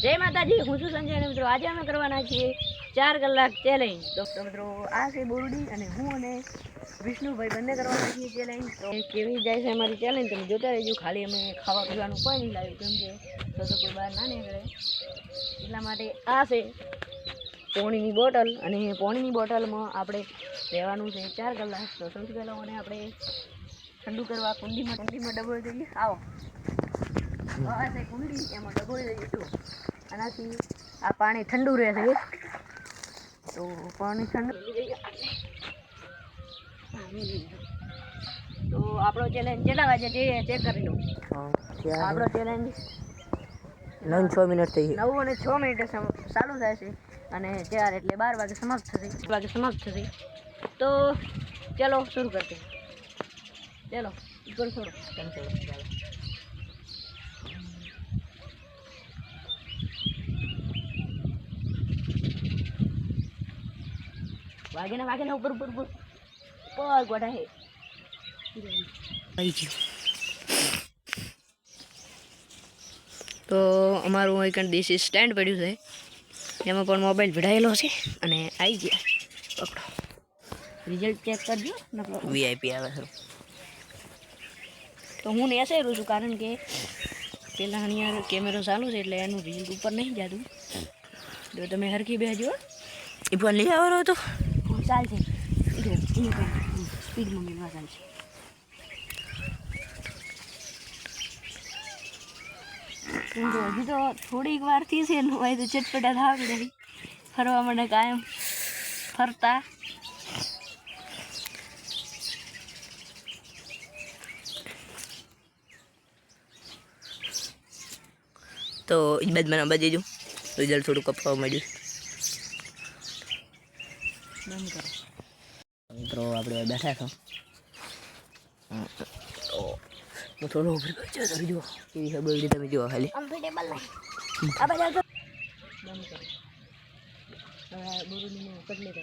જય માતાજી, હું છું સંજય અને મિત્રો આજે અમે કરવાના છીએ 4 કલાક ચેલેન્જ। તો મિત્રો આ છે બોરડી અને હું અને વિષ્ણુભાઈ બંને કરવાના છીએ ચેલેન્જ। તો કેવી જાય છે અમારી ચેલેન્જ તમે જોતા રહેજો। ખાલી અમે ખાવા પીવાનું કોઈ નહીં લાવ્યું કેમ કે તો કોઈ બહાર ના નીકળે એટલા માટે આ છે પાણીની બોટલ અને પાણીની બોટલમાં આપણે રહેવાનું છે 4 કલાક। તો સૌથી પહેલાં મને આપણે ઠંડુ કરવા કુંડીમાં ડબોળી દઈએ। આવો આ છે કુંડી, એમાં ડબોળી દઈએ। જો આનાથી આ પાણી ઠંડુ રહેશે। તો પાણી ઠંડુ તો આપણો ચેલેન્જ કેટલા વાગે છે ચેક કરી લો। આપણો ચેલેન્જ 9-6 મિનિટ થઈ 9 અને 6 મિનિટે ચાલુ થાય છે અને 4 એટલે 12 વાગે સમાપ્ત થશે। તો ચલો શરૂ કરते हैं। चलो ऊपर छोड़ो वागे ना ऊपर गोटा है। तो अमारू एक देशी स्टेन्ड पड़ू है एम पर मोबाइल भिड़ायेलो है अने आई गया। पकड़ो रिजल्ट चेक करजो। वीआईपी आवे है तो हूँ ऐसे रू छूँ कारण के पेला अँ कैमरो चालू है एट एनु रिजल्ट ऊपर नहीं जातु। तो तमे हरखी बेहजो ई फोन लई आवरो तो चाल से स्पीड में मिलवा चाल से। हजी तो थोड़ी वार थी से भाई तो चटपटा था पड़े फरवा मैंने कायम फरता। तो इस बात मैंने बजे जो रिजल्ट थोड़ा कपड़ा मळ्यु। मित्रों આપણે બેઠા છો તો હું થોડો ઉપર ગયો તો જો કેવી ખબર તમે જો ખાલી કમ્ફર્ટેબલ નહીં આ બધા તો બંધ કરો હવે બોરુની કટલે તો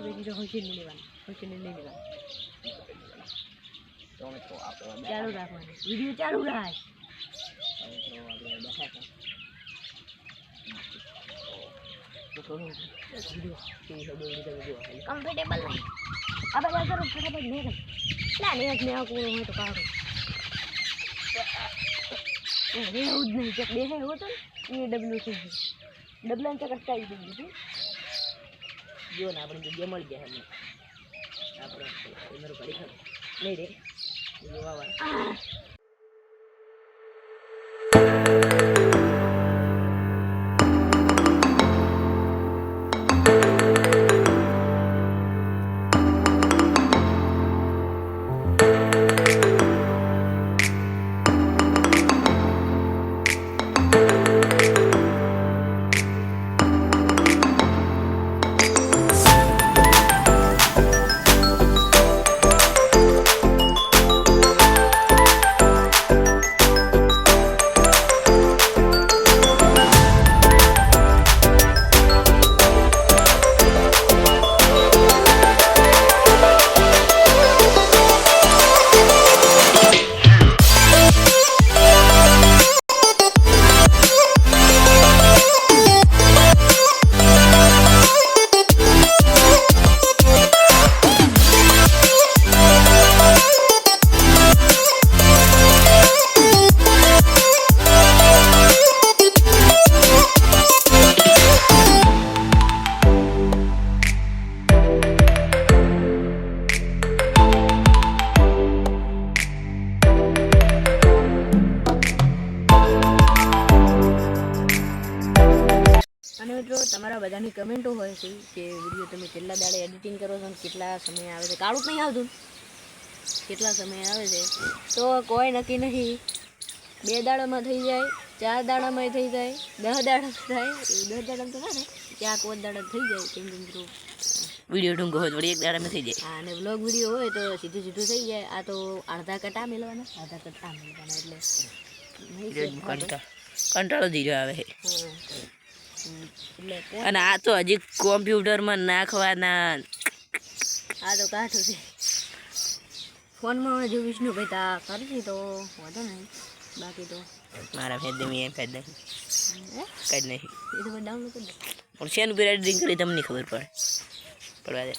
બેજી તો હોશી નહીં લેવાનું તો મિત્રો આપણે ચાલુ રાખવાનું વિડિયો ચાલુ રાખ। મિત્રો આપણે બેઠા છો તો થોડું વિડિયો કેવી ખબર તમે જો ખાલી કમ્ફર્ટેબલ નહીં આ બધા કરો ફટાફટ નહીં ના નહીં મેં આ પૂરો હોય તો કાઢો એવું જ નહીં ચેક દેખાય એવો તો એ ડબલ્યુ છે ડબલાને ચેક અટકાવી દીધું જો ને આપણે જગ્યા મળી જાય આપણે મારું ઘડી નહીં રે જોવા વાળા તમારા બધાની કમેન્ટો હોય છે કે વિડીયો તમે કેટલા દાડે એડિટિંગ કરો છો અને કેટલા સમય આવે છે। કાળું નહીં આવતું કેટલા સમય આવે છે તો કોઈ નક્કી નહીં। 2 દાડામાં થઈ જાય 4 દાડામાં થઈ જાય 10 દાડા થાય 10 દાડામાં તો ના ને 4 દાડા થઈ જાય કેમ કે મિત્રો વિડીયો ટૂંકો હોય થોડી 1 દાડામાં થઈ જાય। હા અને વ્લોગ વિડીયો હોય તો સીધું થઈ જાય। આ તો અડધા કટા મેળવાના એટલે કંટાળો ધીરો આવે છે અને આ તો હજી કોમ્પ્યુટરમાં નાખવાના આ તો કાઠું છે फोन में जो विष्णु भाई था कर तो वांधो नहीं બાકી તો મારા ફેદ દે મેં ફેદ નહીં હે કાંઈ જ નહીં એ તો ડાઉનલોડ કરી દે. પણ શેનું પીરિયડ ડ્રિંક કરી તમને ખબર પડવા દે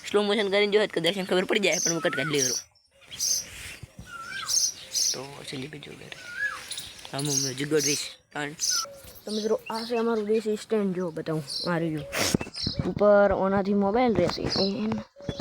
સ્લો મોશન કરીને જો કદાચ ખબર પડી જાય પણ હું કટ કાઢી લેવું તો સંજય ભાઈ જો હા હું મ્યુઝિક ગોઠવીશ પણ તો મિત્રો આ છે અમારું દેશી સ્ટેન્ડ જો બતાવું મારી જો ઉપર ઓનાથી મોબાઈલ રહેશે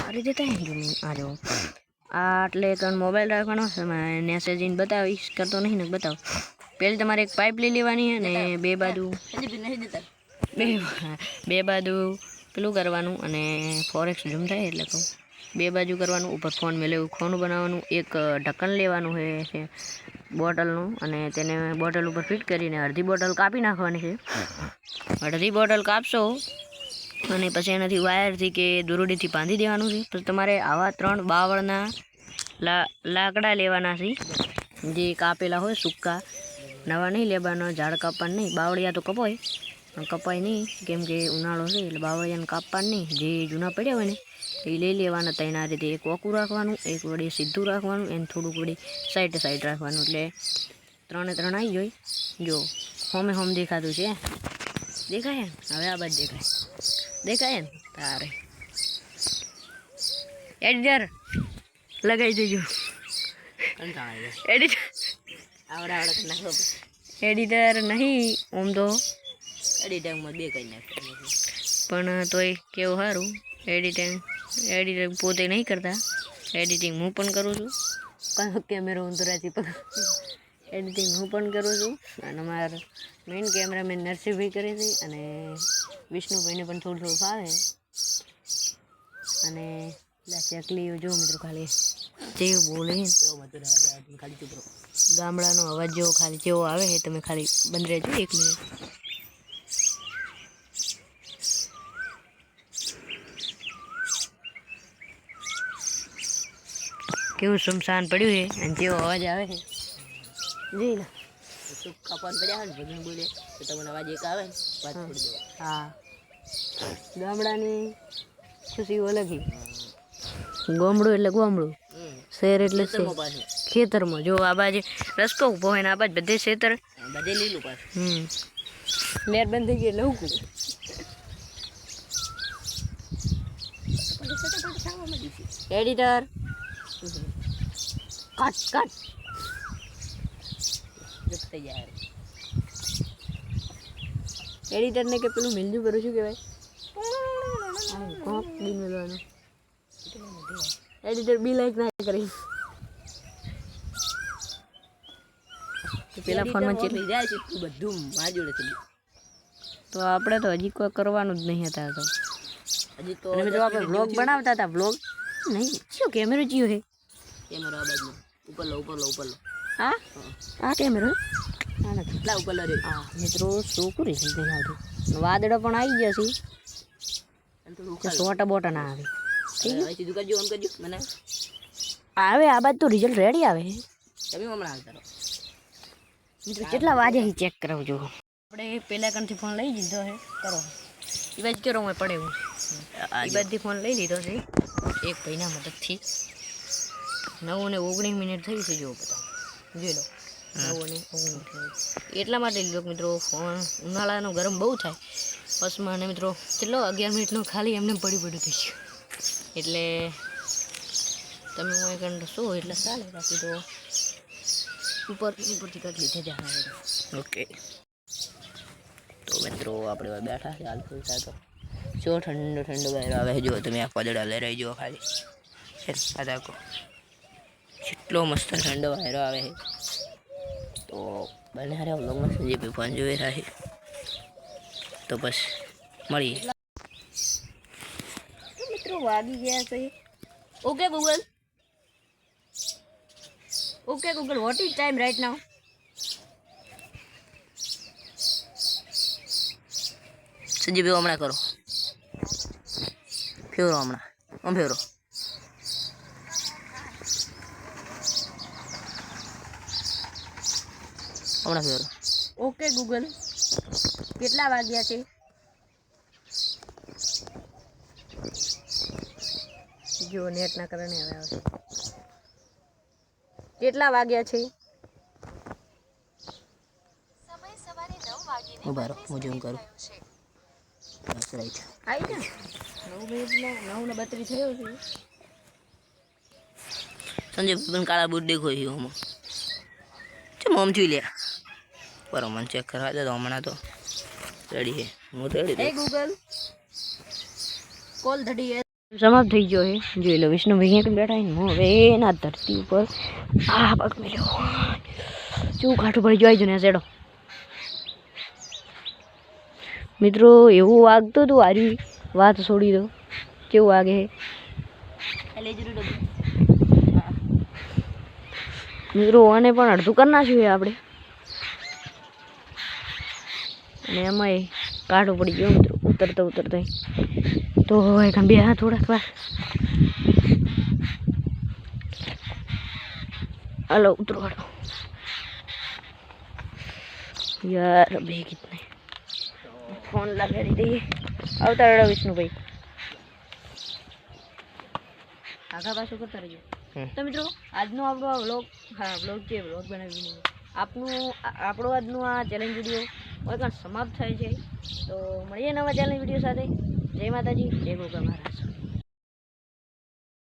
આ રીતે થાય જો આ જો આટલે કણ મોબાઈલ રાખવાનો છે મેસેજિંગ બતાવીશ કરતો નહીં ને બતાવ પહેલી તમારે એક પાઇપ લઈ લેવાની અને બે બાજુ બે બાજુ પેલું કરવાનું અને ફોરેક્સ ઝૂમ થાય એટલે કહું બે બાજુ કરવાનું ઉપર ફોન મેળવું ખોનું બનાવવાનું એક ઢક્કન લેવાનું છે બોટલનું અને તેને બોટલ ઉપર ફિટ કરીને અડધી બોટલ કાપી નાખવાની છે અડધી બોટલ કાપશો અને પછી એનાથી વાયરથી કે દોરડીથી બાંધી દેવાનું છે પછી તમારે આવા 3 બાવળના લાકડા લેવાના છે જે કાપેલા હોય સૂકા નવા નહીં લેવાનો ઝાડ કાપવાનું નહીં બાવળિયા તો કપાય પણ કપાય નહીં કેમ કે ઉનાળો છે એટલે બાવળિયાને કાપવાનું નહીં જે જૂના પડ્યા હોય ને એ લઈ લેવાના ત્યાં આ રીતે એક ઓકું રાખવાનું એક વળી સીધું રાખવાનું એને થોડુંક વળી સાઈડ રાખવાનું એટલે 3 આવી જાય જો હોમ દેખાતું છે દેખાય ને હવે આ બાજુ દેખાય ને તારે એડિટર લગાવી દેજો એડિટર નહીં આમ તો એડિટિંગમાં બે કઈ નાખે પણ તોય કેવું સારું એડિટર પોતે નહીં કરતા એડિટિંગ હું પણ કરું છું કેમેરો ઉંદરાથી પણ એડિટિંગ હું પણ કરું છું અને મારા મેઇન કેમેરામેન નરસિંહભાઈ કરે છે અને વિષ્ણુભાઈને પણ થોડું ફાવે અને ચકલીઓ જો મિત્રો ખાલી જેવું બોલે ખાલી ચૂપ રહો ગામડાનો અવાજ જેવો ખાલી જેવો આવે છે તમે ખાલી બંધ રહેજો 1 મિનિટ કેવું સુમસાન પડ્યું છે અને જેવો અવાજ આવે છે જી ના શું કપાન પડ્યા હોય ને ભજન બોલે તો તમને અવાજ એક આવે ને વાત છોડી દેવો હા ગામડાની ખુશી અલગ છે ગામડું એટલે ગામડું શહેર એટલે ખેતરમાં જો આ બાજુ રસ્તો ઊભો હોય ને આ બાજુ બધે ખેતર બધે લીલું પાછું લેર બંધ થઈ ગઈ એટલે હું એડિટર કટ થઈ જાય એડિટરને કે પેલું મિલજું કરું છું કહેવાય કોક બી મેળવાનું એડિટર બી લાઈક ના કરી પેલા ફોનમાં થઈ જાય છે બધું મારી જોડે થઈ તો આપણે તો હજી કોઈ કરવાનું જ નહીં હતા તો હજી તો અને મિત્રો આપણે વ્લોગ બનાવતા હતા વ્લોગ નહીં શું કેમેરો જીઓ છે કેમેરો આ બાજુ ઉપર લો હા આ કેમેરો હા નથી કેટલા ઉપર લો રે હા મિત્રો છોકું રિઝલ્ટ નહીં આવતું વાદળો પણ આવી ગયા છે અને થોડું તો સોટા બોટા ના આવે હવે સીધું કરજો આમ કરજો મને આવે આ બાદ તો રિઝલ્ટ રેડી આવે તમે હમણાં આવતા રહો મિત્રો કેટલા વાગે ચેક કરાવજો આપણે પેલા કણથી ફોન લઈ લીધો છે કરો એ બાજુ કરો મેં પડે એવું એ બાજુથી ફોન લઈ લીધો છે એક ભાઈના મદદથી 9:19 થઈ છે જો બધા જોઈ લો 9:19 એટલા માટે લીધો મિત્રો ફોન ઉનાળાનો ગરમ બહુ થાય બસમાં અને મિત્રો ચલો 11 મિનિટનો ખાલી એમને પડ્યું થઈ ગયું એટલે તમે હું એક શું એટલે ચાલે બાકી તો ઉપરથી કાઢી લીધે જાય ઓકે તો મિત્રો આપણે બેઠા છે હાલ ફૂલતા તો જો ઠંડો વાયરો આવે જો તમે આ પદડા લઈ રહી જુઓ ખાલી આ દેખો કેટલો મસ્ત ઠંડો વાયરો આવે છે તો બને હારે વ્લોગમાં સંજય ભાઈ ફોન જોઈ રહ્યા છે તો બસ મળીએ મિત્રો વાગી ગયા છે okay Google what is time right now Sanjay ભાઈ હમણાં કરો ફેરો હમણાં ફેરો ઓકે ગૂગલ કેટલા વાગ્યા છે જો નેટના કારણે હવે આવશે કેટલા વાગ્યા છે? ઉભા રહો હું ઝૂમ કરું. બસ રાઈટ. આવી છે 9:32 થયો છે. સંજય પણ કાળા બૂટ દેખો છે આમાં. ચમ આમ જોઈ લે. બરો મને ચેક કરવા દે તો હમણાં તો રેડી છે. હું રેડી એ ગૂગલ કોલ ધડી સમાપ્ત થઈ ગયો છે. જોઈ લો વિષ્ણુભાઈ અહીંયા બેઠા છે. હું હવે એના ધરતી ઉપર આ પગ મેલ્યો. શું કાઠું પડી જોઈ જો ને સેડો મિત્રો એવું વાગતું હતું. આરી વાત છોડી દો કેવું વાગે મિત્રો. આને પણ અડધું કરી નાખ્યું આપણે અને એમાંય કાઠું પડી ગયો મિત્રો ઉતરતા ઉતરતા. તો હવે ખંભી હા થોડાક વાર હલો ઉતરો હલો યાર અભી કિતને ફોન લગાડી દઈએ. આવતા રડો વિષ્ણુભાઈ આગા પાછું કરતા રહેજો. તો મિત્રો આજનો આપણો આ વ્લોગ વ્લોગ બનાવી નહીં આપણો આજનો આ ચેલેન્જ વિડીયો કોઈ પણ સમાપ્ત થાય છે. તો મળીએ નવા ચેલેન્જ વિડીયો સાથે. જય માતાજી, જય ગોગા મહારાજ.